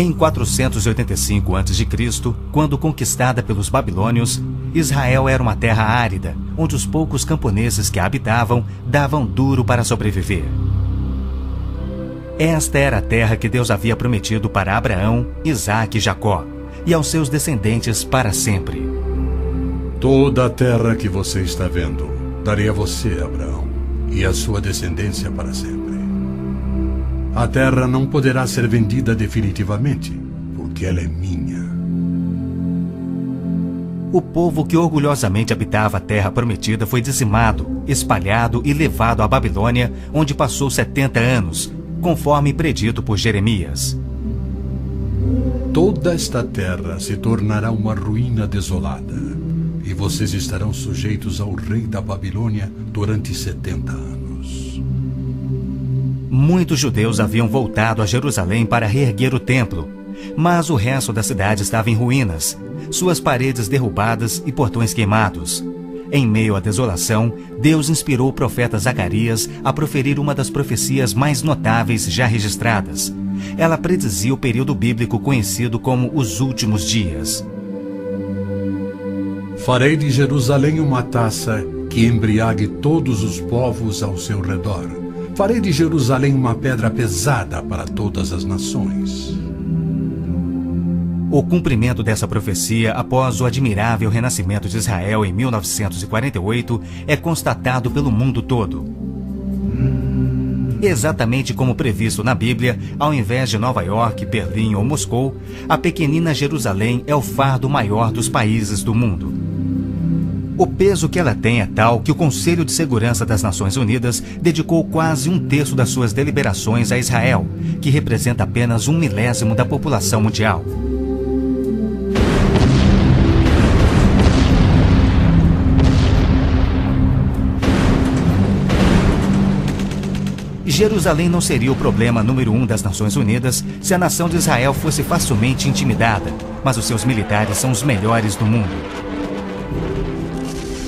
Em 485 a.C., quando conquistada pelos babilônios, Israel era uma terra árida, onde os poucos camponeses que a habitavam davam duro para sobreviver. Esta era a terra que Deus havia prometido para Abraão, Isaque e Jacó, e aos seus descendentes para sempre. Toda a terra que você está vendo, darei a você, Abraão, e a sua descendência para sempre. A terra não poderá ser vendida definitivamente, porque ela é minha. O povo que orgulhosamente habitava a terra prometida foi dizimado, espalhado e levado à Babilônia, onde passou 70 anos, conforme predito por Jeremias. Toda esta terra se tornará uma ruína desolada, e vocês estarão sujeitos ao rei da Babilônia durante 70 anos. Muitos judeus haviam voltado a Jerusalém para reerguer o templo, mas o resto da cidade estava em ruínas, suas paredes derrubadas e portões queimados. Em meio à desolação, Deus inspirou o profeta Zacarias a proferir uma das profecias mais notáveis já registradas. Ela predizia o período bíblico conhecido como os últimos dias. Farei de Jerusalém uma taça que embriague todos os povos ao seu redor. Farei de Jerusalém uma pedra pesada para todas as nações. O cumprimento dessa profecia, após o admirável renascimento de Israel em 1948, é constatado pelo mundo todo. Exatamente como previsto na Bíblia, ao invés de Nova York, Berlim ou Moscou, a pequenina Jerusalém é o fardo maior dos países do mundo. O peso que ela tem é tal que o Conselho de Segurança das Nações Unidas dedicou quase 1/3 das suas deliberações a Israel, que representa apenas 1/1000 da população mundial. Jerusalém não seria o problema número 1 das Nações Unidas se a nação de Israel fosse facilmente intimidada, mas os seus militares são os melhores do mundo.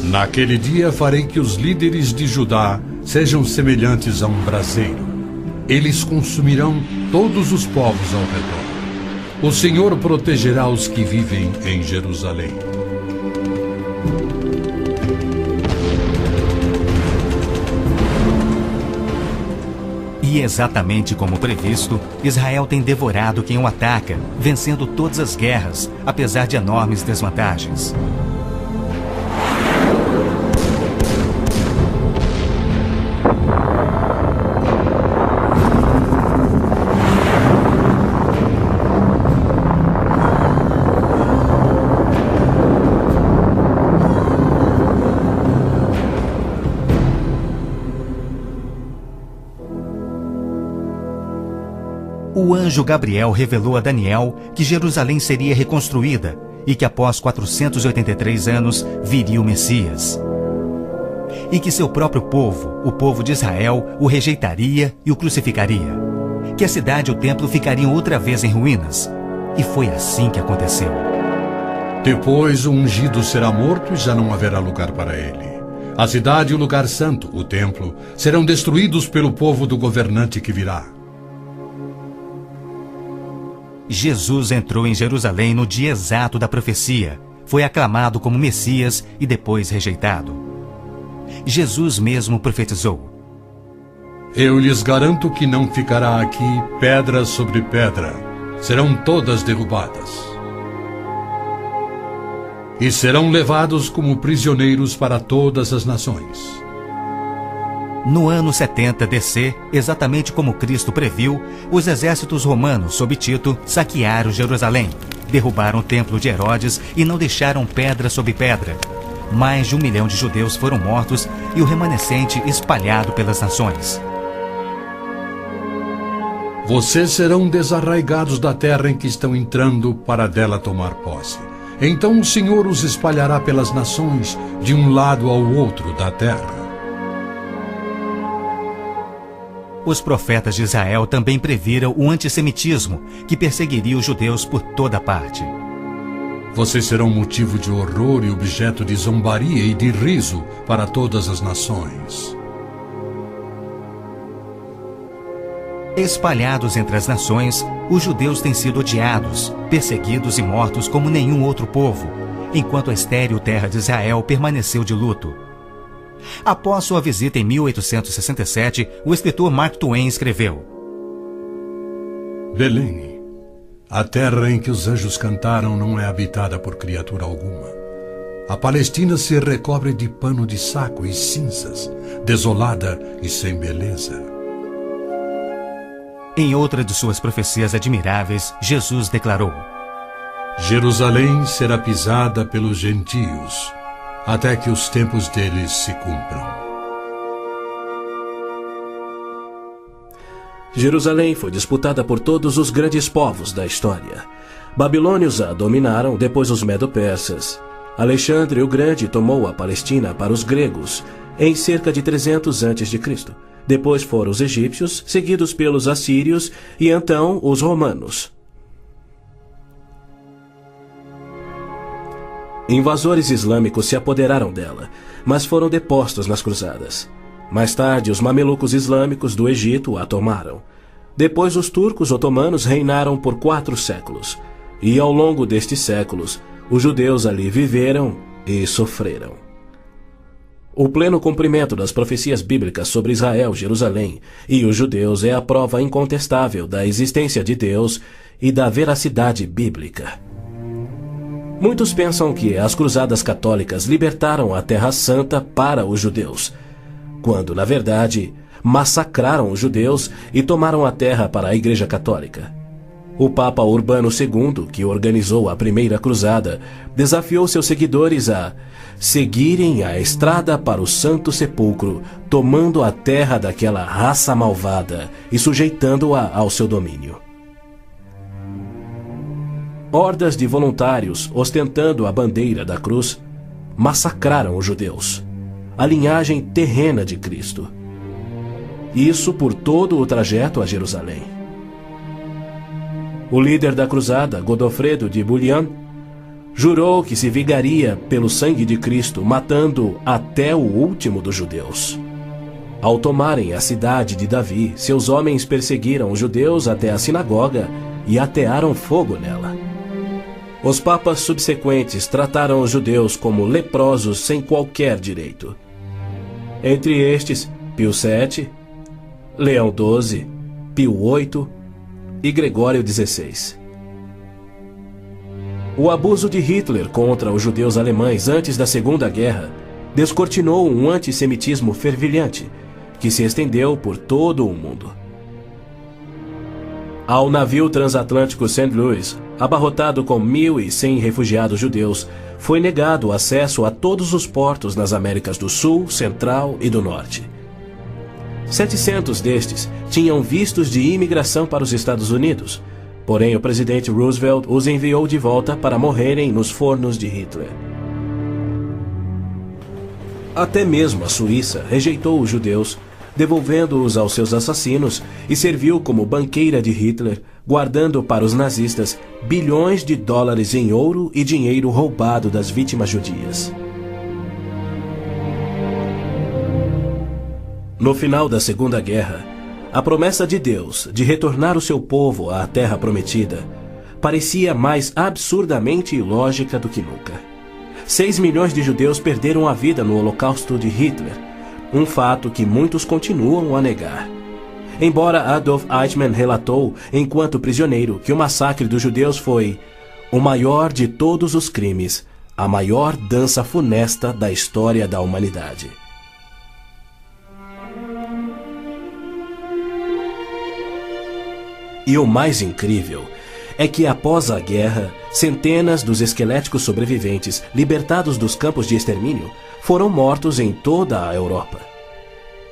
Naquele dia farei que os líderes de Judá sejam semelhantes a um braseiro. Eles consumirão todos os povos ao redor. O Senhor protegerá os que vivem em Jerusalém. E exatamente como previsto, Israel tem devorado quem o ataca, vencendo todas as guerras, apesar de enormes desvantagens. O anjo Gabriel revelou a Daniel que Jerusalém seria reconstruída e que após 483 anos viria o Messias. E que seu próprio povo, o povo de Israel, o rejeitaria e o crucificaria. Que a cidade e o templo ficariam outra vez em ruínas. E foi assim que aconteceu. Depois o ungido será morto e já não haverá lugar para ele. A cidade e o lugar santo, o templo, serão destruídos pelo povo do governante que virá. Jesus entrou em Jerusalém no dia exato da profecia, foi aclamado como Messias e depois rejeitado. Jesus mesmo profetizou: Eu lhes garanto que não ficará aqui pedra sobre pedra, serão todas derrubadas. E serão levados como prisioneiros para todas as nações. No ano 70 DC, exatamente como Cristo previu, os exércitos romanos sob Tito saquearam Jerusalém, derrubaram o templo de Herodes e não deixaram pedra sobre pedra. Mais de 1 milhão de judeus foram mortos e o remanescente espalhado pelas nações. Vocês serão desarraigados da terra em que estão entrando para dela tomar posse. Então o Senhor os espalhará pelas nações, de um lado ao outro da terra. Os profetas de Israel também previram o antissemitismo, que perseguiria os judeus por toda parte. Vocês serão motivo de horror e objeto de zombaria e de riso para todas as nações. Espalhados entre as nações, os judeus têm sido odiados, perseguidos e mortos como nenhum outro povo, enquanto a estéril terra de Israel permaneceu de luto. Após sua visita em 1867, o escritor Mark Twain escreveu: Belém, a terra em que os anjos cantaram não é habitada por criatura alguma. A Palestina se recobre de pano de saco e cinzas, desolada e sem beleza. Em outra de suas profecias admiráveis, Jesus declarou: Jerusalém será pisada pelos gentios, até que os tempos deles se cumpram. Jerusalém foi disputada por todos os grandes povos da história. Babilônios a dominaram, depois os medo-persas. Alexandre o Grande tomou a Palestina para os gregos em cerca de 300 a.C. Depois foram os egípcios, seguidos pelos assírios e então os romanos. Invasores islâmicos se apoderaram dela, mas foram depostos nas cruzadas. Mais tarde, os mamelucos islâmicos do Egito a tomaram. Depois, os turcos otomanos reinaram por 4 séculos. E ao longo destes séculos, os judeus ali viveram e sofreram. O pleno cumprimento das profecias bíblicas sobre Israel, Jerusalém e os judeus é a prova incontestável da existência de Deus e da veracidade bíblica. Muitos pensam que as cruzadas católicas libertaram a Terra Santa para os judeus, quando, na verdade, massacraram os judeus e tomaram a terra para a Igreja Católica. O Papa Urbano II, que organizou a primeira cruzada, desafiou seus seguidores a seguirem a estrada para o Santo Sepulcro, tomando a terra daquela raça malvada e sujeitando-a ao seu domínio. Hordas de voluntários, ostentando a bandeira da cruz, massacraram os judeus, a linhagem terrena de Cristo. Isso por todo o trajeto a Jerusalém. O líder da cruzada, Godofredo de Bouillon, jurou que se vingaria pelo sangue de Cristo, matando até o último dos judeus. Ao tomarem a cidade de Davi, seus homens perseguiram os judeus até a sinagoga e atearam fogo nela. Os papas subsequentes trataram os judeus como leprosos sem qualquer direito. Entre estes, Pio VII, Leão XII, Pio VIII e Gregório XVI. O abuso de Hitler contra os judeus alemães antes da Segunda Guerra descortinou um antissemitismo fervilhante que se estendeu por todo o mundo. Ao navio transatlântico St. Louis, abarrotado com 1.100 refugiados judeus, foi negado acesso a todos os portos nas Américas do Sul, Central e do Norte. 700 destes tinham vistos de imigração para os Estados Unidos, porém o presidente Roosevelt os enviou de volta para morrerem nos fornos de Hitler. Até mesmo a Suíça rejeitou os judeus, devolvendo-os aos seus assassinos, e serviu como banqueira de Hitler, guardando para os nazistas bilhões de dólares em ouro e dinheiro roubado das vítimas judias. No final da Segunda Guerra, a promessa de Deus de retornar o seu povo à Terra Prometida parecia mais absurdamente ilógica do que nunca. 6 milhões de judeus perderam a vida no Holocausto de Hitler, um fato que muitos continuam a negar. Embora Adolf Eichmann relatou, enquanto prisioneiro, que o massacre dos judeus foi o maior de todos os crimes, a maior dança funesta da história da humanidade. E o mais incrível é que, após a guerra, centenas dos esqueléticos sobreviventes, libertados dos campos de extermínio, foram mortos em toda a Europa.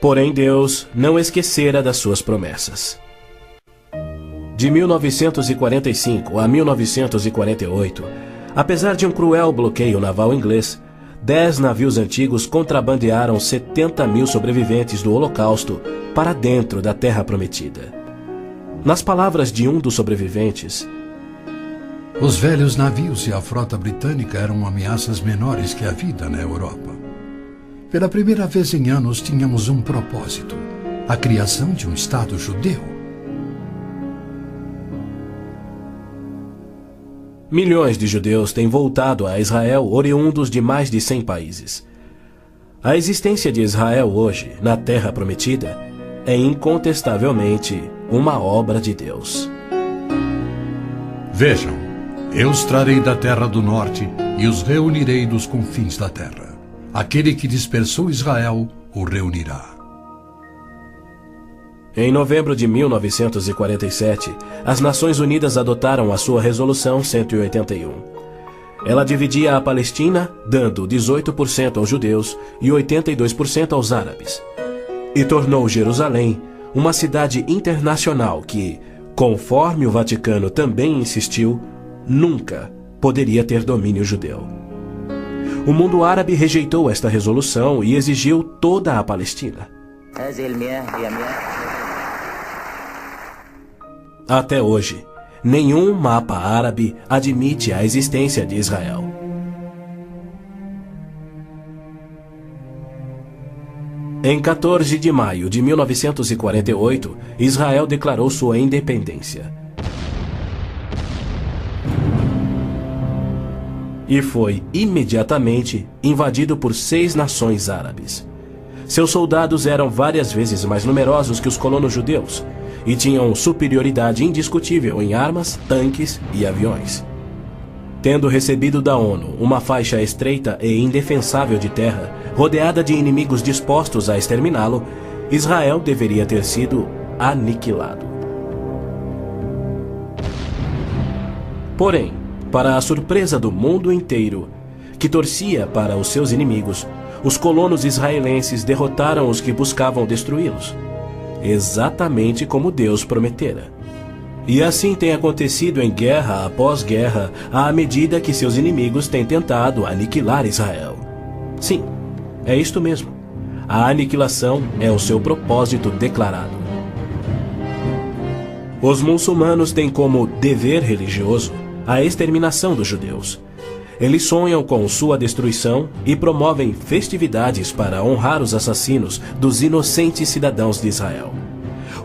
Porém, Deus não esquecera das suas promessas. De 1945 a 1948, apesar de um cruel bloqueio naval inglês, 10 navios antigos contrabandearam 70.000 sobreviventes do Holocausto para dentro da Terra Prometida. Nas palavras de um dos sobreviventes, os velhos navios e a frota britânica eram ameaças menores que a vida na Europa. Pela primeira vez em anos tínhamos um propósito: a criação de um Estado judeu. Milhões de judeus têm voltado a Israel oriundos de mais de 100 países. A existência de Israel hoje, na Terra Prometida, é incontestavelmente uma obra de Deus. Vejam, eu os trarei da terra do norte e os reunirei dos confins da terra. Aquele que dispersou Israel o reunirá. Em novembro de 1947, as Nações Unidas adotaram a sua Resolução 181. Ela dividia a Palestina, dando 18% aos judeus e 82% aos árabes. E tornou Jerusalém uma cidade internacional que, conforme o Vaticano também insistiu, nunca poderia ter domínio judeu. O mundo árabe rejeitou esta resolução e exigiu toda a Palestina. Até hoje, nenhum mapa árabe admite a existência de Israel. Em 14 de maio de 1948, Israel declarou sua independência. E foi imediatamente invadido por 6 nações árabes. Seus soldados eram várias vezes mais numerosos que os colonos judeus e tinham superioridade indiscutível em armas, tanques e aviões. Tendo recebido da ONU uma faixa estreita e indefensável de terra, rodeada de inimigos dispostos a exterminá-lo, Israel deveria ter sido aniquilado. Porém, para a surpresa do mundo inteiro, que torcia para os seus inimigos, os colonos israelenses derrotaram os que buscavam destruí-los, exatamente como Deus prometera. E assim tem acontecido em guerra após guerra, à medida que seus inimigos têm tentado aniquilar Israel. Sim, é isto mesmo. A aniquilação é o seu propósito declarado. Os muçulmanos têm como dever religioso a exterminação dos judeus. Eles sonham com sua destruição e promovem festividades para honrar os assassinos dos inocentes cidadãos de Israel.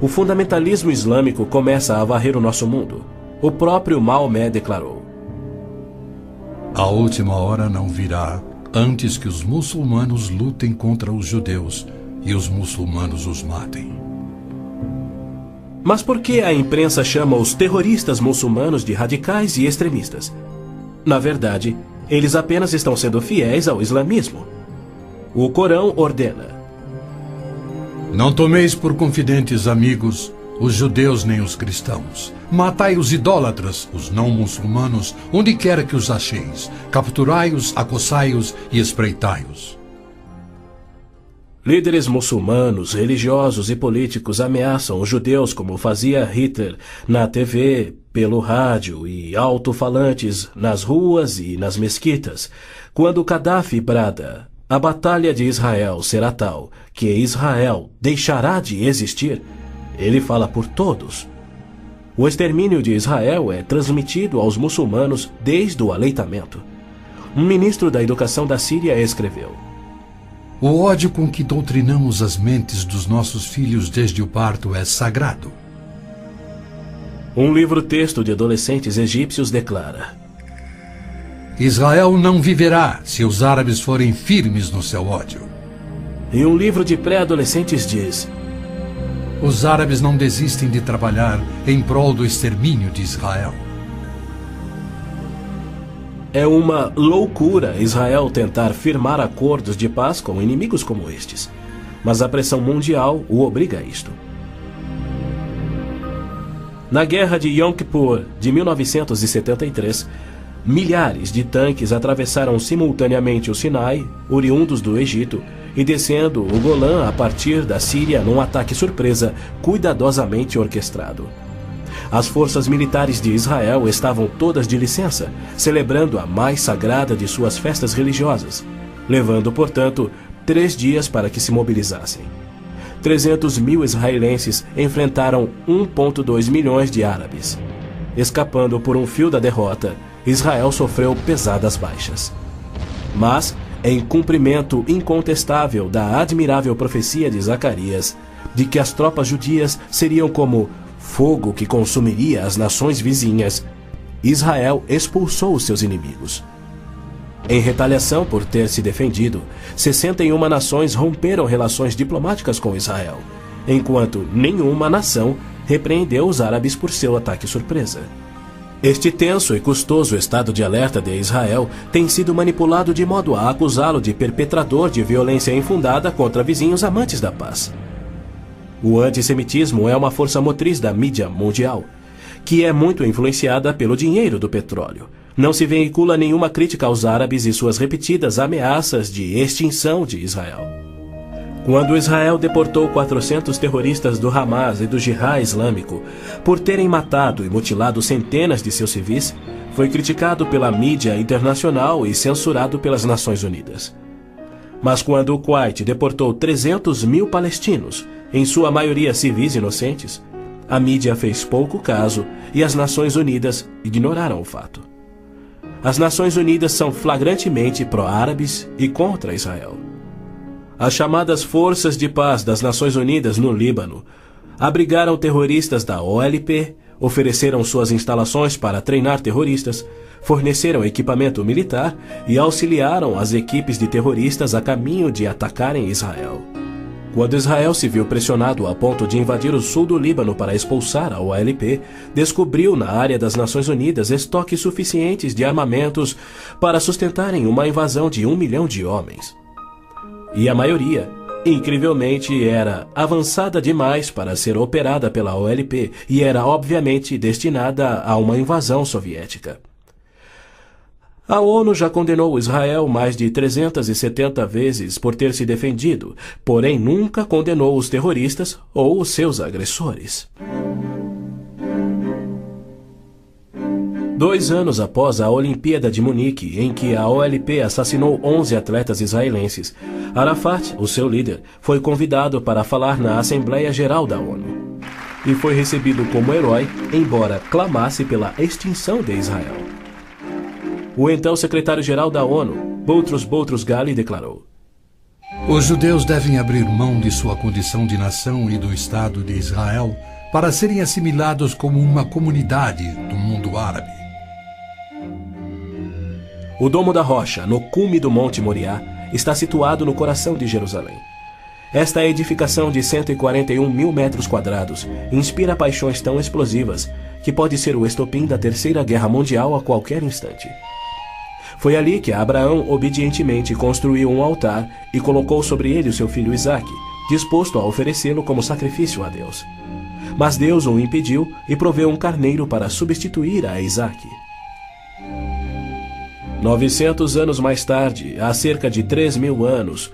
O fundamentalismo islâmico começa a varrer o nosso mundo. O próprio Maomé declarou: A última hora não virá antes que os muçulmanos lutem contra os judeus e os muçulmanos os matem. Mas por que a imprensa chama os terroristas muçulmanos de radicais e extremistas? Na verdade, eles apenas estão sendo fiéis ao islamismo. O Corão ordena: Não tomeis por confidentes amigos os judeus nem os cristãos. Matai os idólatras, os não muçulmanos, onde quer que os acheis. Capturai-os, acossai-os e espreitai-os. Líderes muçulmanos, religiosos e políticos ameaçam os judeus como fazia Hitler na TV, pelo rádio e alto-falantes nas ruas e nas mesquitas. Quando Gaddafi brada: a batalha de Israel será tal que Israel deixará de existir, ele fala por todos. O extermínio de Israel é transmitido aos muçulmanos desde o aleitamento. Um ministro da educação da Síria escreveu: O ódio com que doutrinamos as mentes dos nossos filhos desde o parto é sagrado. Um livro-texto de adolescentes egípcios declara: Israel não viverá se os árabes forem firmes no seu ódio. E um livro de pré-adolescentes diz: Os árabes não desistem de trabalhar em prol do extermínio de Israel. É uma loucura Israel tentar firmar acordos de paz com inimigos como estes, mas a pressão mundial o obriga a isto. Na Guerra de Yom Kippur de 1973, milhares de tanques atravessaram simultaneamente o Sinai, oriundos do Egito, e descendo o Golã a partir da Síria num ataque surpresa cuidadosamente orquestrado. As forças militares de Israel estavam todas de licença, celebrando a mais sagrada de suas festas religiosas, levando, portanto, 3 dias para que se mobilizassem. 300 mil israelenses enfrentaram 1,2 milhões de árabes. Escapando por um fio da derrota, Israel sofreu pesadas baixas. Mas, em cumprimento incontestável da admirável profecia de Zacarias, de que as tropas judias seriam como fogo que consumiria as nações vizinhas, Israel expulsou os seus inimigos. Em retaliação por ter se defendido, 61 nações romperam relações diplomáticas com Israel, enquanto nenhuma nação repreendeu os árabes por seu ataque surpresa. Este tenso e custoso estado de alerta de Israel tem sido manipulado de modo a acusá-lo de perpetrador de violência infundada contra vizinhos amantes da paz. O antissemitismo é uma força motriz da mídia mundial, que é muito influenciada pelo dinheiro do petróleo. Não se veicula nenhuma crítica aos árabes e suas repetidas ameaças de extinção de Israel. Quando Israel deportou 400 terroristas do Hamas e do Jihad Islâmico por terem matado e mutilado centenas de seus civis, foi criticado pela mídia internacional e censurado pelas Nações Unidas. Mas quando o Kuwait deportou 300 mil palestinos, em sua maioria civis inocentes, a mídia fez pouco caso e as Nações Unidas ignoraram o fato. As Nações Unidas são flagrantemente pró-árabes e contra Israel. As chamadas Forças de Paz das Nações Unidas no Líbano abrigaram terroristas da OLP, ofereceram suas instalações para treinar terroristas, forneceram equipamento militar e auxiliaram as equipes de terroristas a caminho de atacarem Israel. Quando Israel se viu pressionado a ponto de invadir o sul do Líbano para expulsar a OLP, descobriu na área das Nações Unidas estoques suficientes de armamentos para sustentarem uma invasão de 1 milhão de homens. E a maioria, incrivelmente, era avançada demais para ser operada pela OLP e era obviamente destinada a uma invasão soviética. A ONU já condenou Israel mais de 370 vezes por ter se defendido, porém nunca condenou os terroristas ou os seus agressores. 2 anos após a Olimpíada de Munique, em que a OLP assassinou 11 atletas israelenses, Arafat, o seu líder, foi convidado para falar na Assembleia Geral da ONU. E foi recebido como herói, embora clamasse pela extinção de Israel. O então secretário-geral da ONU, Boutros Ghali, declarou: Os judeus devem abrir mão de sua condição de nação e do Estado de Israel para serem assimilados como uma comunidade do mundo árabe. O Domo da Rocha, no cume do Monte Moriá, está situado no coração de Jerusalém. Esta edificação de 141 mil metros quadrados inspira paixões tão explosivas que pode ser o estopim da Terceira Guerra Mundial a qualquer instante. Foi ali que Abraão obedientemente construiu um altar e colocou sobre ele o seu filho Isaque, disposto a oferecê-lo como sacrifício a Deus. Mas Deus o impediu e proveu um carneiro para substituir a Isaque. 900 anos mais tarde, há cerca de 3.000 anos,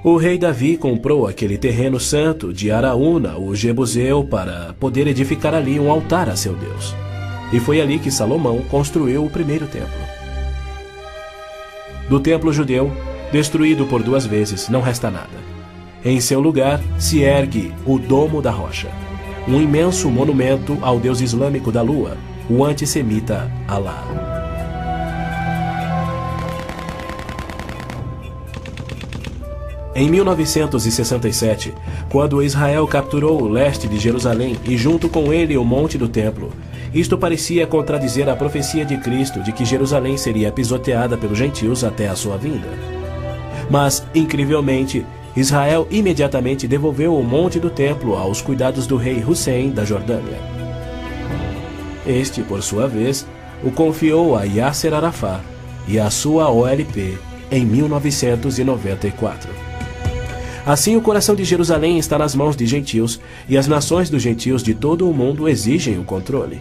o rei Davi comprou aquele terreno santo de Araúna, o Jebuseu, para poder edificar ali um altar a seu Deus. E foi ali que Salomão construiu o primeiro templo. Do templo judeu, destruído por 2 vezes, não resta nada. Em seu lugar se ergue o Domo da Rocha, um imenso monumento ao deus islâmico da lua, o antissemita Alá. Em 1967, quando Israel capturou o leste de Jerusalém e junto com ele o Monte do Templo, isto parecia contradizer a profecia de Cristo de que Jerusalém seria pisoteada pelos gentios até a sua vinda. Mas, incrivelmente, Israel imediatamente devolveu o Monte do Templo aos cuidados do rei Hussein da Jordânia. Este, por sua vez, o confiou a Yasser Arafat e a sua OLP em 1994. Assim, o coração de Jerusalém está nas mãos de gentios, e as nações dos gentios de todo o mundo exigem o controle.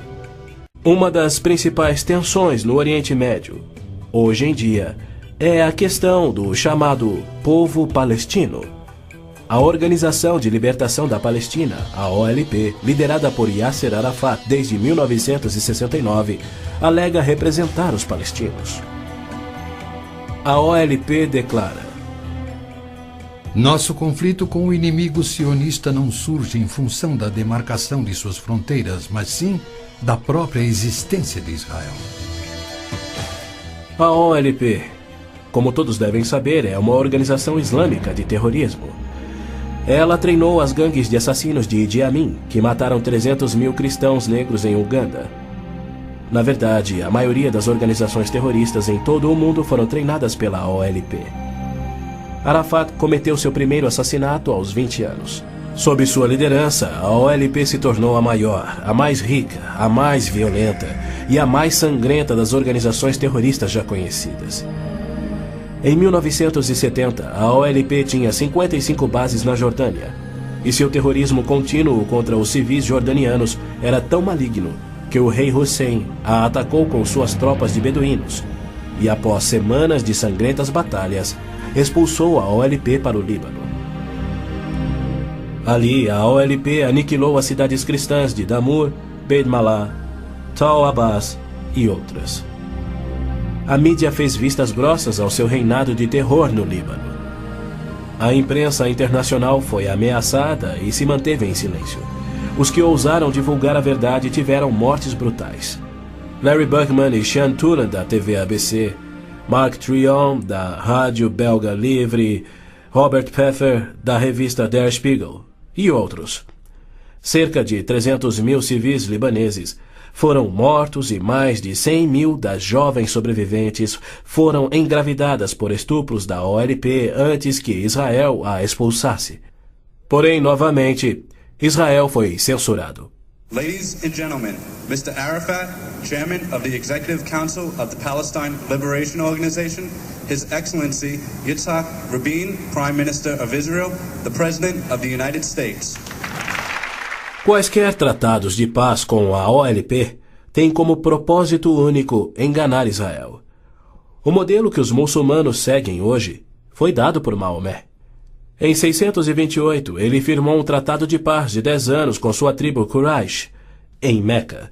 Uma das principais tensões no Oriente Médio, hoje em dia, é a questão do chamado povo palestino. A Organização de Libertação da Palestina, a OLP, liderada por Yasser Arafat desde 1969, alega representar os palestinos. A OLP declara: Nosso conflito com o inimigo sionista não surge em função da demarcação de suas fronteiras, mas sim da própria existência de Israel. A OLP, como todos devem saber, é uma organização islâmica de terrorismo. Ela treinou as gangues de assassinos de Idi Amin, que mataram 300 mil cristãos negros em Uganda. Na verdade, a maioria das organizações terroristas em todo o mundo foram treinadas pela OLP. Arafat cometeu seu primeiro assassinato aos 20 anos. Sob sua liderança, a OLP se tornou a maior, a mais rica, a mais violenta e a mais sangrenta das organizações terroristas já conhecidas. Em 1970, a OLP tinha 55 bases na Jordânia, e seu terrorismo contínuo contra os civis jordanianos era tão maligno que o rei Hussein a atacou com suas tropas de beduínos e, após semanas de sangrentas batalhas, expulsou a OLP para o Líbano. Ali, a OLP aniquilou as cidades cristãs de Damour, Beit Malá, Tal Abbas e outras. A mídia fez vistas grossas ao seu reinado de terror no Líbano. A imprensa internacional foi ameaçada e se manteve em silêncio. Os que ousaram divulgar a verdade tiveram mortes brutais. Larry Buckman e Sean Turan, da TV ABC, Mark Trion, da rádio belga Livre, Robert Pfeffer, da revista Der Spiegel, e outros. Cerca de 300 mil civis libaneses foram mortos e mais de 100 mil das jovens sobreviventes foram engravidadas por estupros da OLP antes que Israel a expulsasse. Porém, novamente, Israel foi censurado. Ladies and gentlemen, Mr. Arafat, Chairman of the Executive Council of the Palestine Liberation Organization, His Excellency Yitzhak Rabin, Prime Minister of Israel, the President of the United States. Quaisquer tratados de paz com a OLP têm como propósito único enganar Israel. O modelo que os muçulmanos seguem hoje foi dado por Maomé. Em 628, ele firmou um tratado de paz de 10 anos com sua tribo Quraysh, em Meca.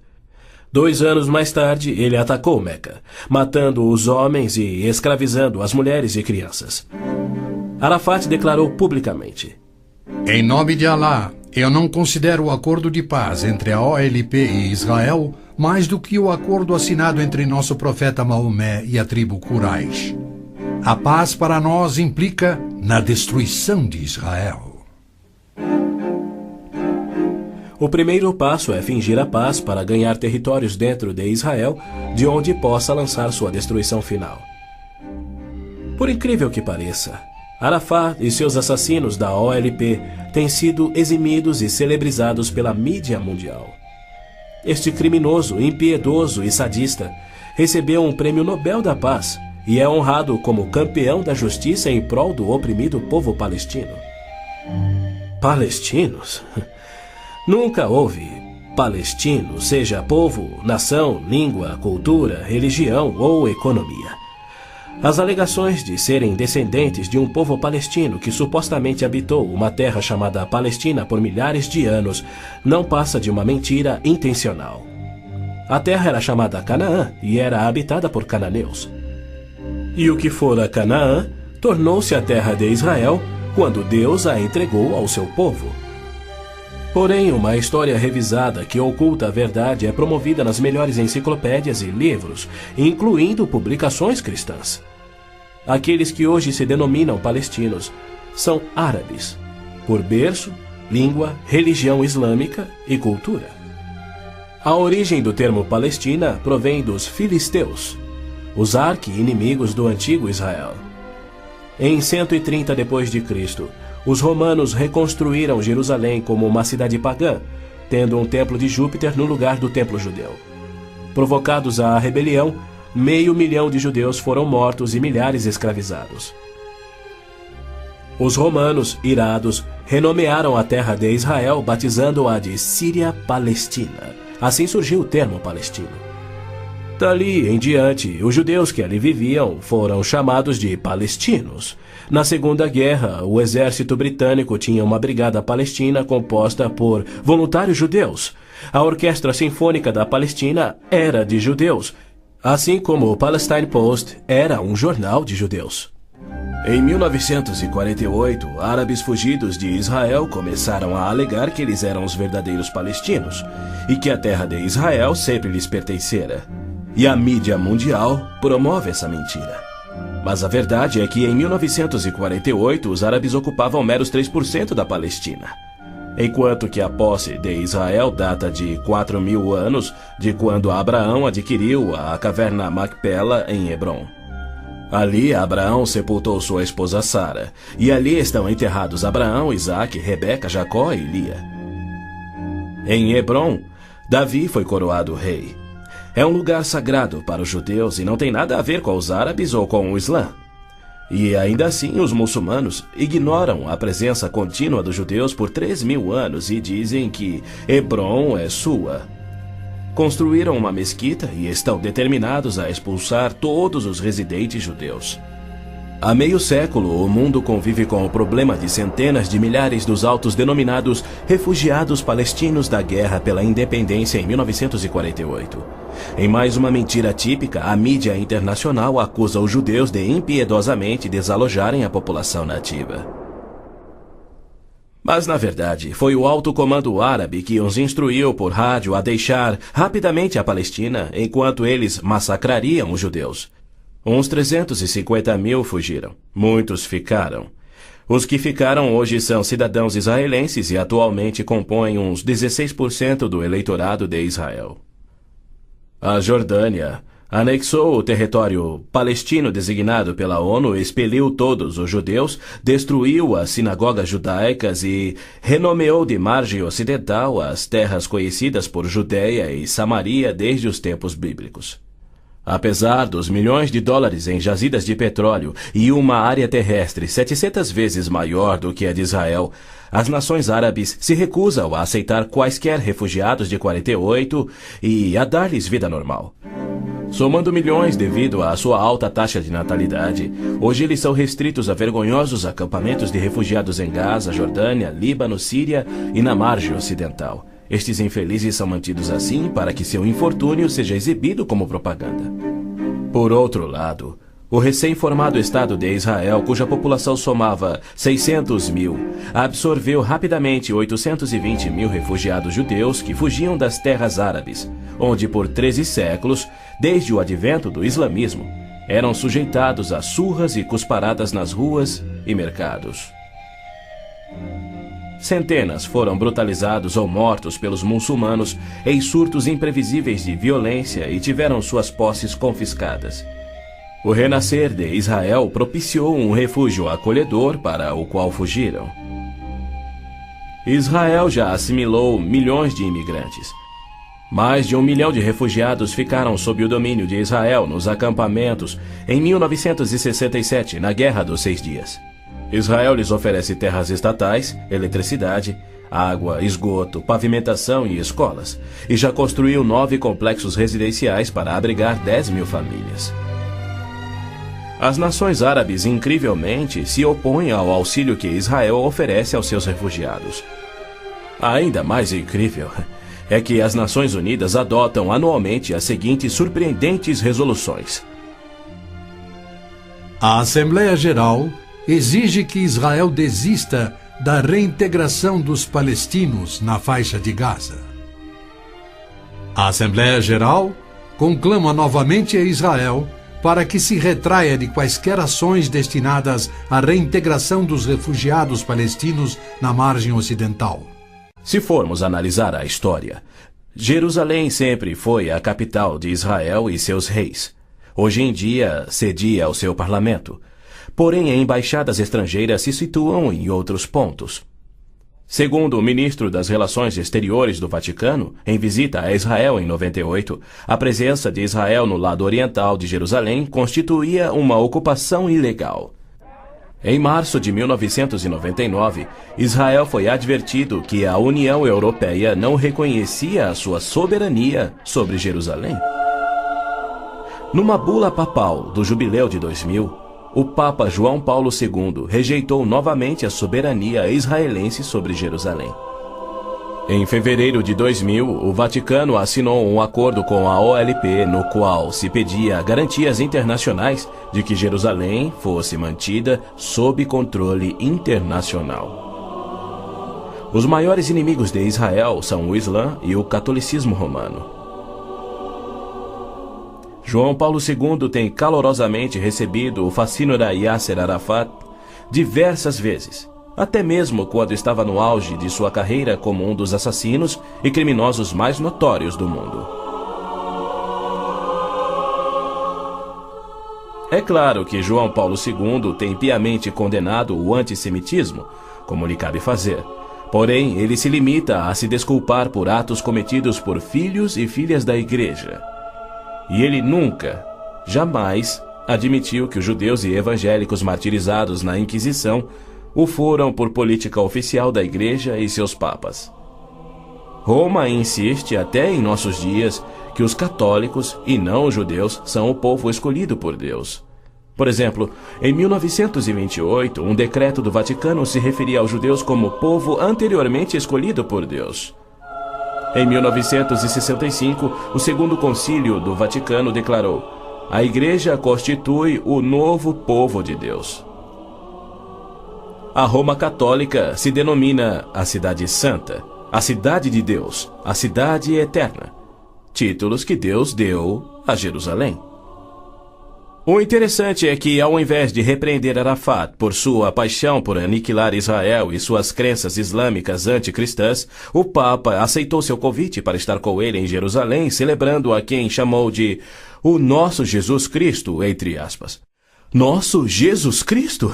2 anos mais tarde, ele atacou Meca, matando os homens e escravizando as mulheres e crianças. Arafat declarou publicamente: Em nome de Alá, eu não considero o acordo de paz entre a OLP e Israel mais do que o acordo assinado entre nosso profeta Maomé e a tribo Quraysh. A paz para nós implica na destruição de Israel. O primeiro passo é fingir a paz para ganhar territórios dentro de Israel, de onde possa lançar sua destruição final. Por incrível que pareça, Arafat e seus assassinos da OLP têm sido eximidos e celebrizados pela mídia mundial. Este criminoso, impiedoso e sadista recebeu um prêmio Nobel da Paz e é honrado como campeão da justiça em prol do oprimido povo palestino. Palestinos? Nunca houve palestino, seja povo, nação, língua, cultura, religião ou economia. As alegações de serem descendentes de um povo palestino que supostamente habitou uma terra chamada Palestina por milhares de anos não passa de uma mentira intencional. A terra era chamada Canaã e era habitada por cananeus. E o que fora Canaã tornou-se a terra de Israel quando Deus a entregou ao seu povo. Porém, uma história revisada que oculta a verdade é promovida nas melhores enciclopédias e livros, incluindo publicações cristãs. Aqueles que hoje se denominam palestinos são árabes, por berço, língua, religião islâmica e cultura. A origem do termo Palestina provém dos filisteus, os arqui-inimigos do antigo Israel. Em 130 d.C., os romanos reconstruíram Jerusalém como uma cidade pagã, tendo um templo de Júpiter no lugar do templo judeu. Provocados à rebelião, 500.000 de judeus foram mortos e milhares escravizados. Os romanos, irados, renomearam a terra de Israel, batizando-a de Síria-Palestina. Assim surgiu o termo palestino. Dali em diante, os judeus que ali viviam foram chamados de palestinos. Na Segunda Guerra, o exército britânico tinha uma brigada palestina composta por voluntários judeus. A Orquestra Sinfônica da Palestina era de judeus, assim como o Palestine Post era um jornal de judeus. Em 1948, árabes fugidos de Israel começaram a alegar que eles eram os verdadeiros palestinos e que a terra de Israel sempre lhes pertencera. E a mídia mundial promove essa mentira. Mas a verdade é que em 1948 os árabes ocupavam meros 3% da Palestina. enquanto que a posse de Israel data de 4.000 anos de quando Abraão adquiriu a caverna Macpela em Hebrom. Ali Abraão sepultou sua esposa Sara, e ali estão enterrados Abraão, Isaque, Rebeca, Jacó e Lia. Em Hebrom, Davi foi coroado rei. É um lugar sagrado para os judeus e não tem nada a ver com os árabes ou com o Islã. E ainda assim os muçulmanos ignoram a presença contínua dos judeus por 3.000 anos e dizem que Hebrom é sua. Construíram uma mesquita e estão determinados a expulsar todos os residentes judeus. Há meio século, o mundo convive com o problema de centenas de milhares dos autodenominados refugiados palestinos da guerra pela independência em 1948. Em mais uma mentira típica, a mídia internacional acusa os judeus de impiedosamente desalojarem a população nativa. Mas, na verdade, foi o alto comando árabe que os instruiu por rádio a deixar rapidamente a Palestina enquanto eles massacrariam os judeus. Uns 350.000 fugiram. Muitos ficaram. Os que ficaram hoje são cidadãos israelenses e atualmente compõem uns 16% do eleitorado de Israel. A Jordânia anexou o território palestino designado pela ONU, expeliu todos os judeus, destruiu as sinagogas judaicas e renomeou de margem ocidental as terras conhecidas por Judeia e Samaria desde os tempos bíblicos. Apesar dos milhões de dólares em jazidas de petróleo e uma área terrestre 700 vezes maior do que a de Israel, as nações árabes se recusam a aceitar quaisquer refugiados de 48 e a dar-lhes vida normal. Somando milhões devido à sua alta taxa de natalidade, hoje eles são restritos a vergonhosos acampamentos de refugiados em Gaza, Jordânia, Líbano, Síria e na margem ocidental. Estes infelizes são mantidos assim para que seu infortúnio seja exibido como propaganda. Por outro lado, o recém-formado Estado de Israel, cuja população somava 600.000, absorveu rapidamente 820.000 refugiados judeus que fugiam das terras árabes, onde por 13 séculos, desde o advento do islamismo, eram sujeitados a surras e cusparadas nas ruas e mercados. Centenas foram brutalizados ou mortos pelos muçulmanos em surtos imprevisíveis de violência e tiveram suas posses confiscadas. O renascer de Israel propiciou um refúgio acolhedor para o qual fugiram. Israel já assimilou milhões de imigrantes. Mais de 1 milhão de refugiados ficaram sob o domínio de Israel nos acampamentos em 1967, na Guerra dos 6 Dias. Israel lhes oferece terras estatais, eletricidade, água, esgoto, pavimentação e escolas, e já construiu 9 complexos residenciais para abrigar 10.000 famílias. As nações árabes, incrivelmente, se opõem ao auxílio que Israel oferece aos seus refugiados. Ainda mais incrível é que as Nações Unidas adotam anualmente as seguintes surpreendentes resoluções. A Assembleia Geral exige que Israel desista da reintegração dos palestinos na faixa de Gaza. A Assembleia Geral conclama novamente a Israel para que se retraia de quaisquer ações destinadas à reintegração dos refugiados palestinos na margem ocidental. Se formos analisar a história, Jerusalém sempre foi a capital de Israel e seus reis. Hoje em dia, cedia ao seu parlamento. Porém, embaixadas estrangeiras se situam em outros pontos. Segundo o ministro das Relações Exteriores do Vaticano, em visita a Israel em 98, a presença de Israel no lado oriental de Jerusalém constituía uma ocupação ilegal. Em março de 1999, Israel foi advertido que a União Europeia não reconhecia a sua soberania sobre Jerusalém. Numa bula papal do Jubileu de 2000, o Papa João Paulo II rejeitou novamente a soberania israelense sobre Jerusalém. Em fevereiro de 2000, o Vaticano assinou um acordo com a OLP no qual se pedia garantias internacionais de que Jerusalém fosse mantida sob controle internacional. Os maiores inimigos de Israel são o Islã e o catolicismo romano. João Paulo II tem calorosamente recebido o fascínora Yasser Arafat diversas vezes, até mesmo quando estava no auge de sua carreira como um dos assassinos e criminosos mais notórios do mundo. É claro que João Paulo II tem piamente condenado o antissemitismo, como lhe cabe fazer. Porém, ele se limita a se desculpar por atos cometidos por filhos e filhas da Igreja. E ele nunca, jamais, admitiu que os judeus e evangélicos martirizados na Inquisição o foram por política oficial da Igreja e seus papas. Roma insiste até em nossos dias que os católicos e não os judeus são o povo escolhido por Deus. Por exemplo, em 1928, um decreto do Vaticano se referia aos judeus como povo anteriormente escolhido por Deus. Em 1965, o Segundo Concílio do Vaticano declarou: a Igreja constitui o novo povo de Deus. A Roma Católica se denomina a Cidade Santa, a Cidade de Deus, a Cidade Eterna, títulos que Deus deu a Jerusalém. O interessante é que, ao invés de repreender Arafat por sua paixão por aniquilar Israel e suas crenças islâmicas anticristãs, o Papa aceitou seu convite para estar com ele em Jerusalém, celebrando a quem chamou de o nosso Jesus Cristo, entre aspas. Nosso Jesus Cristo?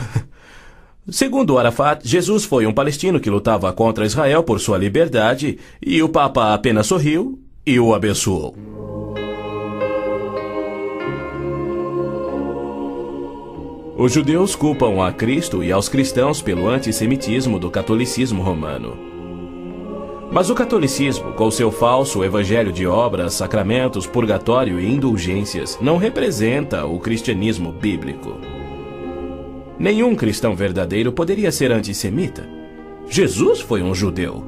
Segundo Arafat, Jesus foi um palestino que lutava contra Israel por sua liberdade, e o Papa apenas sorriu e o abençoou. Os judeus culpam a Cristo e aos cristãos pelo antissemitismo do catolicismo romano. Mas o catolicismo, com seu falso evangelho de obras, sacramentos, purgatório e indulgências, não representa o cristianismo bíblico. Nenhum cristão verdadeiro poderia ser antissemita. Jesus foi um judeu.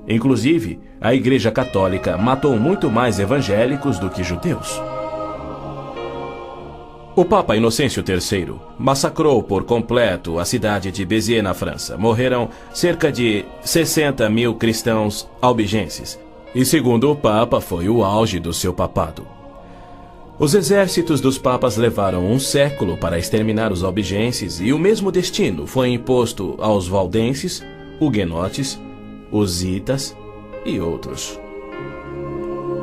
Inclusive, a Igreja Católica matou muito mais evangélicos do que judeus. O Papa Inocêncio III massacrou por completo a cidade de Béziers, na França. Morreram cerca de 60 mil cristãos albigenses. E segundo o Papa, foi o auge do seu papado. Os exércitos dos papas levaram um século para exterminar os albigenses e o mesmo destino foi imposto aos valdenses, huguenotes, husitas e outros.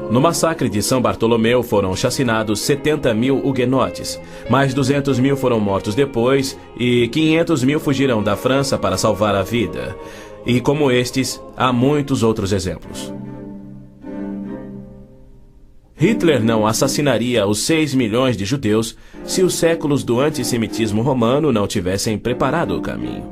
No massacre de São Bartolomeu foram chacinados 70 mil huguenotes, mais 200 mil foram mortos depois e 500 mil fugiram da França para salvar a vida. E como estes, há muitos outros exemplos. Hitler não assassinaria os 6 milhões de judeus se os séculos do antissemitismo romano não tivessem preparado o caminho.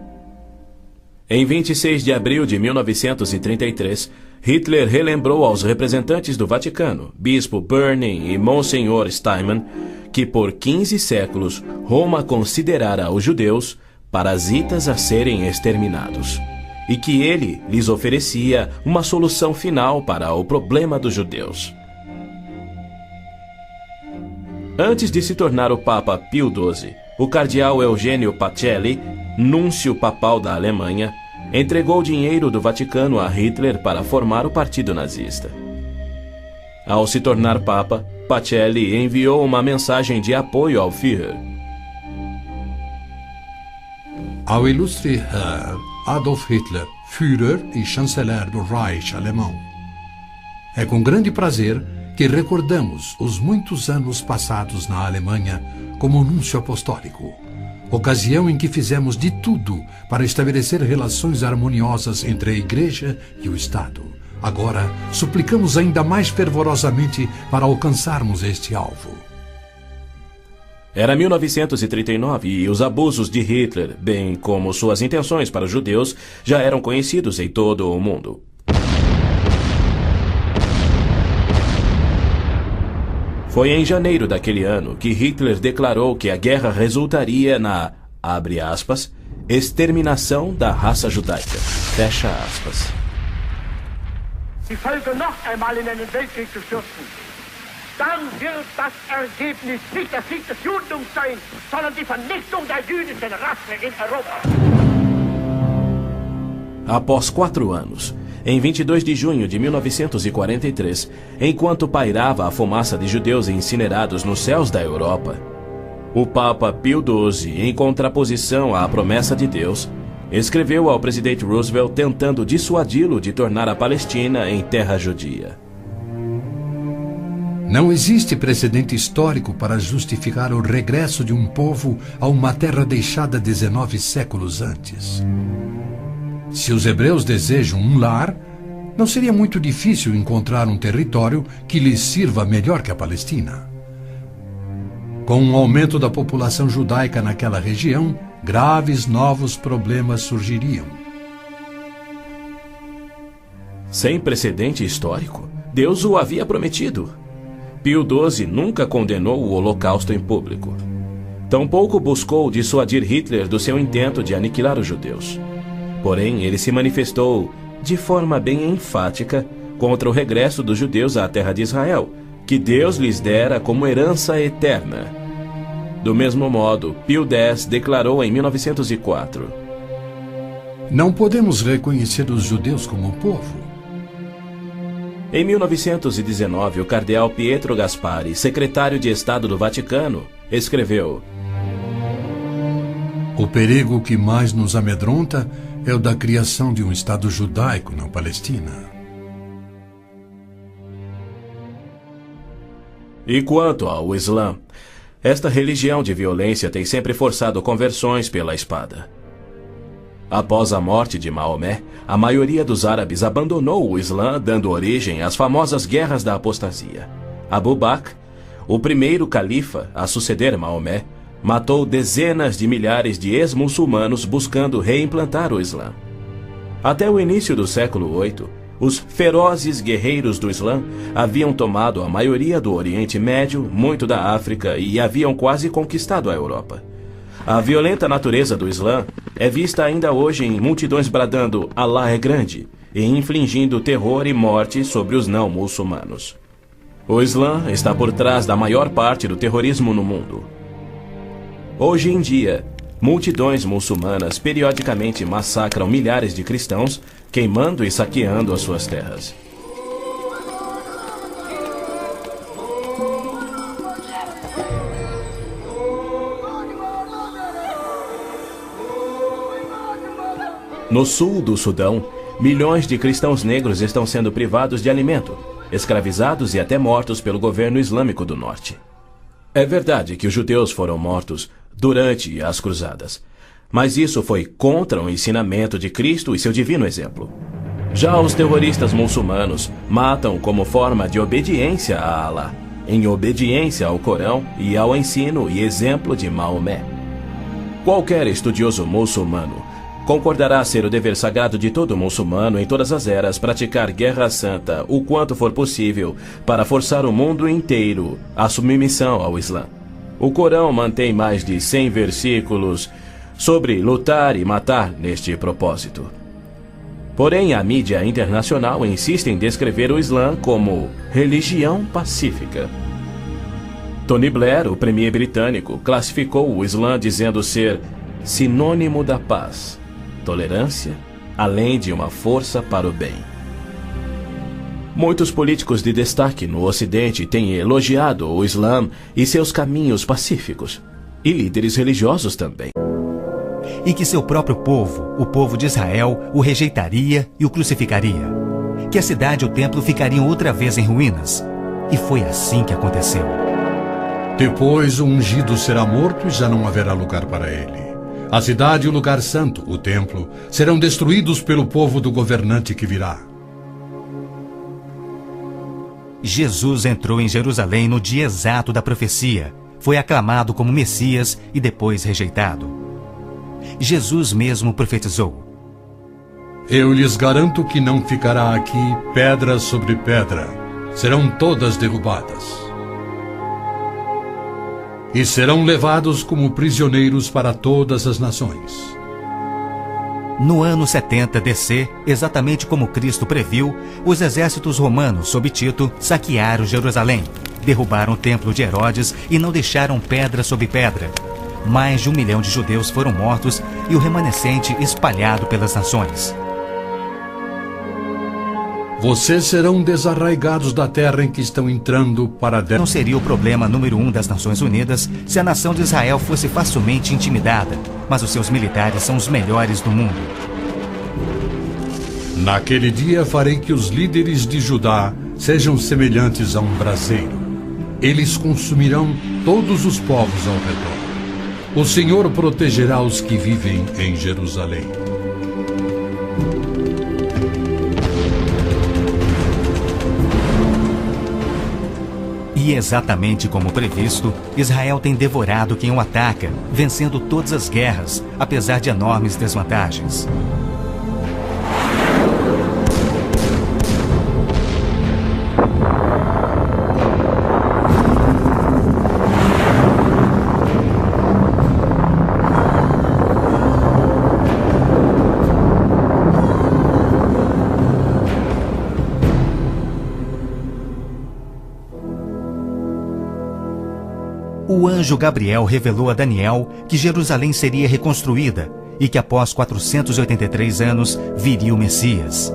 Em 26 de abril de 1933, Hitler relembrou aos representantes do Vaticano, Bispo Börning e Monsenhor Steinmann, que por 15 séculos Roma considerara os judeus parasitas a serem exterminados, e que ele lhes oferecia uma solução final para o problema dos judeus. Antes de se tornar o Papa Pio XII, o cardeal Eugênio Pacelli, núncio papal da Alemanha, entregou dinheiro do Vaticano a Hitler para formar o partido nazista. Ao se tornar Papa, Pacelli enviou uma mensagem de apoio ao Führer. Ao ilustre Herr Adolf Hitler, Führer e chanceler do Reich alemão. É com grande prazer que recordamos os muitos anos passados na Alemanha como núncio apostólico, ocasião em que fizemos de tudo para estabelecer relações harmoniosas entre a Igreja e o Estado. Agora, suplicamos ainda mais fervorosamente para alcançarmos este alvo. Era 1939 e os abusos de Hitler, bem como suas intenções para os judeus, já eram conhecidos em todo o mundo. Foi em janeiro daquele ano que Hitler declarou que a guerra resultaria na, abre aspas, exterminação da raça judaica, fecha aspas. Die Völker noch einmal in einen Weltkrieg zu stürzen, dann wird das Ergebnis nicht der Sieg des Judentums sein, sondern die Vernichtung der jüdischen Rasse in Europa. Após 4 anos, em 22 de junho de 1943, enquanto pairava a fumaça de judeus incinerados nos céus da Europa, o Papa Pio XII, em contraposição à promessa de Deus, escreveu ao presidente Roosevelt tentando dissuadi-lo de tornar a Palestina em terra judia. Não existe precedente histórico para justificar o regresso de um povo a uma terra deixada 19 séculos antes. Se os hebreus desejam um lar, não seria muito difícil encontrar um território que lhes sirva melhor que a Palestina. Com o aumento da população judaica naquela região, graves novos problemas surgiriam. Sem precedente histórico, Deus o havia prometido. Pio XII nunca condenou o Holocausto em público. Tampouco buscou dissuadir Hitler do seu intento de aniquilar os judeus. Porém, ele se manifestou, de forma bem enfática, contra o regresso dos judeus à terra de Israel, que Deus lhes dera como herança eterna. Do mesmo modo, Pio X declarou em 1904: Não podemos reconhecer os judeus como povo. Em 1919, o cardeal Pietro Gasparri, secretário de Estado do Vaticano, escreveu: O perigo que mais nos amedronta é o da criação de um Estado judaico na Palestina. E quanto ao Islã, esta religião de violência tem sempre forçado conversões pela espada. Após a morte de Maomé, a maioria dos árabes abandonou o Islã, dando origem às famosas Guerras da Apostasia. Abu Bakr, o primeiro califa a suceder Maomé, matou dezenas de milhares de ex-muçulmanos buscando reimplantar o Islã. Até o início do século VIII, os ferozes guerreiros do Islã haviam tomado a maioria do Oriente Médio, muito da África e haviam quase conquistado a Europa. A violenta natureza do Islã é vista ainda hoje em multidões bradando "Alá é grande" e infligindo terror e morte sobre os não-muçulmanos. O Islã está por trás da maior parte do terrorismo no mundo. Hoje em dia, multidões muçulmanas periodicamente massacram milhares de cristãos, queimando e saqueando as suas terras. No sul do Sudão, milhões de cristãos negros estão sendo privados de alimento, escravizados e até mortos pelo governo islâmico do norte. É verdade que os judeus foram mortos durante as cruzadas, mas isso foi contra o ensinamento de Cristo e seu divino exemplo. Já os terroristas muçulmanos matam como forma de obediência a Alá, em obediência ao Corão e ao ensino e exemplo de Maomé. Qualquer estudioso muçulmano concordará ser o dever sagrado de todo muçulmano em todas as eras praticar guerra santa o quanto for possível para forçar o mundo inteiro à submissão ao Islã. O Corão mantém mais de 100 versículos sobre lutar e matar neste propósito. Porém, a mídia internacional insiste em descrever o Islã como religião pacífica. Tony Blair, o premier britânico, classificou o Islã dizendo ser sinônimo da paz, tolerância, além de uma força para o bem. Muitos políticos de destaque no Ocidente têm elogiado o Islã e seus caminhos pacíficos, e líderes religiosos também. E que seu próprio povo, o povo de Israel, o rejeitaria e o crucificaria. Que a cidade e o templo ficariam outra vez em ruínas. E foi assim que aconteceu. Depois o ungido será morto e já não haverá lugar para ele. A cidade e o lugar santo, o templo, serão destruídos pelo povo do governante que virá. Jesus entrou em Jerusalém no dia exato da profecia. Foi aclamado como Messias e depois rejeitado. Jesus mesmo profetizou: Eu lhes garanto que não ficará aqui pedra sobre pedra. Serão todas derrubadas. E serão levados como prisioneiros para todas as nações. No ano 70 DC, exatamente como Cristo previu, os exércitos romanos sob Tito saquearam Jerusalém, derrubaram o templo de Herodes e não deixaram pedra sobre pedra. Mais de 1 milhão de judeus foram mortos e o remanescente espalhado pelas nações. Vocês serão desarraigados da terra em que estão entrando para Não seria o problema número 1 das Nações Unidas se a nação de Israel fosse facilmente intimidada, mas os seus militares são os melhores do mundo. Naquele dia farei que os líderes de Judá sejam semelhantes a um braseiro. Eles consumirão todos os povos ao redor. O Senhor protegerá os que vivem em Jerusalém. E exatamente como previsto, Israel tem devorado quem o ataca, vencendo todas as guerras, apesar de enormes desvantagens. O anjo Gabriel revelou a Daniel que Jerusalém seria reconstruída e que após 483 anos viria o Messias.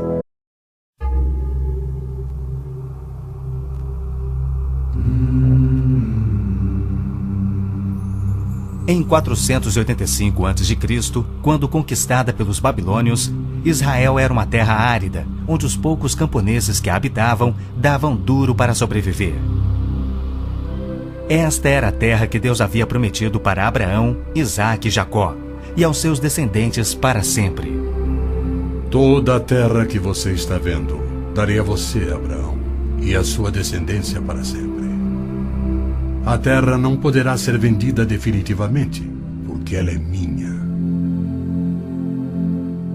Em 485 a.C., quando conquistada pelos babilônios, Israel era uma terra árida, onde os poucos camponeses que a habitavam davam duro para sobreviver. Esta era a terra que Deus havia prometido para Abraão, Isaque e Jacó, e aos seus descendentes para sempre. Toda a terra que você está vendo, darei a você, Abraão, e a sua descendência para sempre. A terra não poderá ser vendida definitivamente, porque ela é minha.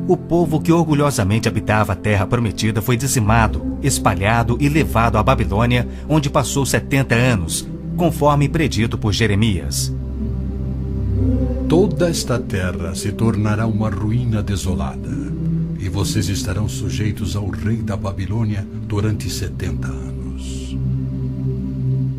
O povo que orgulhosamente habitava a terra prometida foi dizimado, espalhado e levado à Babilônia, onde passou 70 anos, conforme predito por Jeremias. Toda esta terra se tornará uma ruína desolada, e vocês estarão sujeitos ao rei da Babilônia durante 70 anos.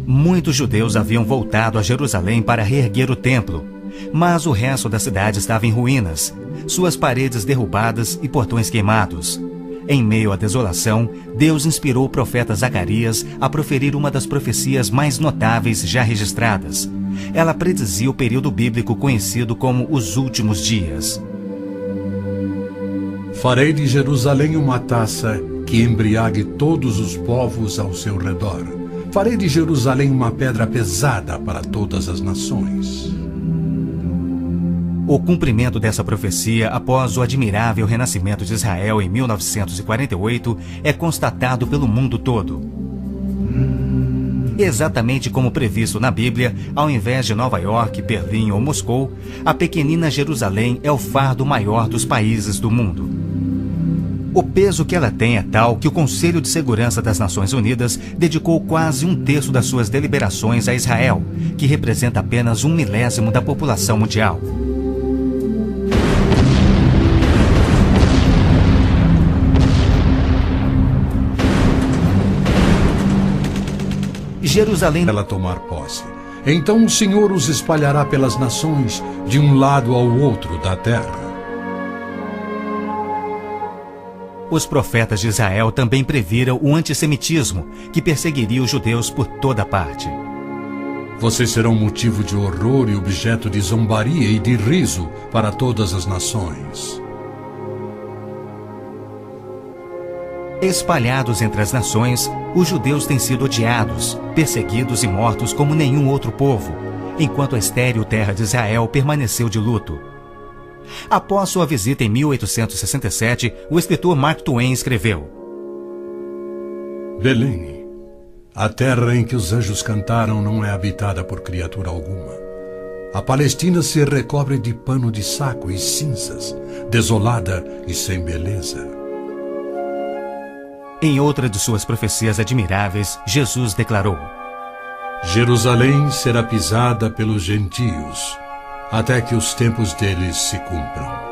Muitos judeus haviam voltado a Jerusalém para reerguer o templo, mas o resto da cidade estava em ruínas, suas paredes derrubadas e portões queimados. Em meio à desolação, Deus inspirou o profeta Zacarias a proferir uma das profecias mais notáveis já registradas. Ela predizia o período bíblico conhecido como os últimos dias. Farei de Jerusalém uma taça que embriague todos os povos ao seu redor. Farei de Jerusalém uma pedra pesada para todas as nações. O cumprimento dessa profecia após o admirável renascimento de Israel em 1948 é constatado pelo mundo todo. Exatamente como previsto na Bíblia, ao invés de Nova York, Berlim ou Moscou, a pequenina Jerusalém é o fardo maior dos países do mundo. O peso que ela tem é tal que o Conselho de Segurança das Nações Unidas dedicou quase 1/3 das suas deliberações a Israel, que representa apenas 1/1000 da população mundial. Jerusalém Ela tomar posse. Então o Senhor os espalhará pelas nações, de um lado ao outro da terra. Os profetas de Israel também previram o antissemitismo, que perseguiria os judeus por toda parte. Vocês serão motivo de horror e objeto de zombaria e de riso para todas as nações. Espalhados entre as nações, os judeus têm sido odiados, perseguidos e mortos como nenhum outro povo, enquanto a estéril terra de Israel permaneceu de luto. Após sua visita em 1867, o escritor Mark Twain escreveu: Belém, a terra em que os anjos cantaram não é habitada por criatura alguma. A Palestina se recobre de pano de saco e cinzas, desolada e sem beleza. Em outra de suas profecias admiráveis, Jesus declarou: Jerusalém será pisada pelos gentios, até que os tempos deles se cumpram.